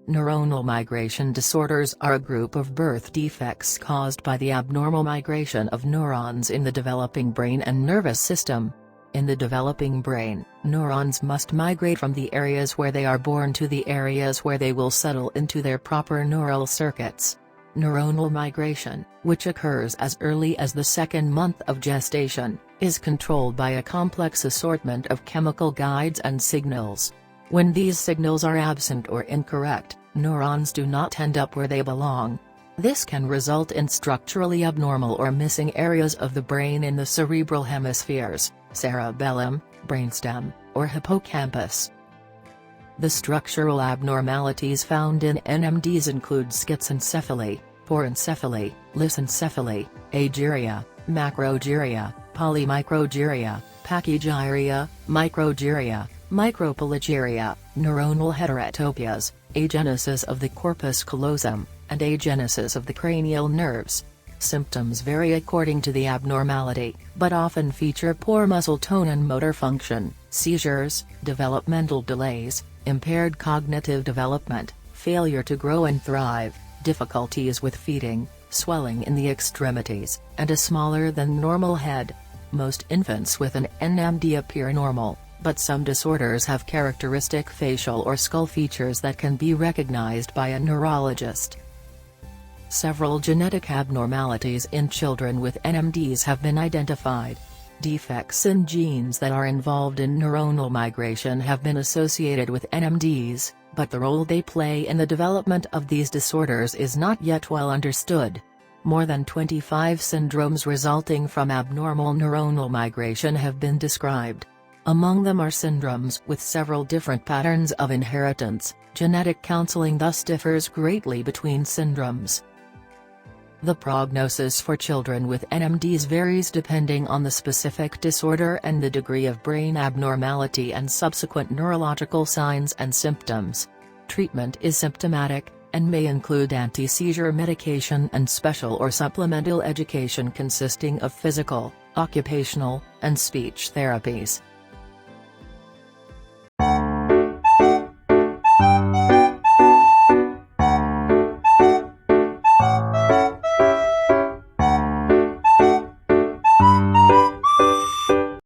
Neuronal migration disorders are a group of birth defects caused by the abnormal migration of neurons in the developing brain and nervous system. In the developing brain, neurons must migrate from the areas where they are born to the areas where they will settle into their proper neural circuits. Neuronal migration, which occurs as early as the second month of gestation, is controlled by a complex assortment of chemical guides and signals. When these signals are absent or incorrect, neurons do not end up where they belong. This can result in structurally abnormal or missing areas of the brain in the cerebral hemispheres, cerebellum, brainstem, or hippocampus. The structural abnormalities found in NMDs include schizencephaly, porencephaly, lysencephaly, agyria, macrogyria, polymicrogyria, pachygyria, microgyria, micropolygyria, neuronal heterotopias, agenesis of the corpus callosum, and agenesis of the cranial nerves. Symptoms vary according to the abnormality, but often feature poor muscle tone and motor function, seizures, developmental delays, impaired cognitive development, failure to grow and thrive, difficulties with feeding, swelling in the extremities, and a smaller than normal head. Most infants with an NMD appear normal, but some disorders have characteristic facial or skull features that can be recognized by a neurologist. Several genetic abnormalities in children with NMDs have been identified. Defects in genes that are involved in neuronal migration have been associated with NMDs, but the role they play in the development of these disorders is not yet well understood. More than 25 syndromes resulting from abnormal neuronal migration have been described. Among them are syndromes with several different patterns of inheritance. Genetic counseling thus differs greatly between syndromes. The prognosis for children with NMDs varies depending on the specific disorder and the degree of brain abnormality and subsequent neurological signs and symptoms. Treatment is symptomatic, and may include anti-seizure medication and special or supplemental education consisting of physical, occupational, and speech therapies.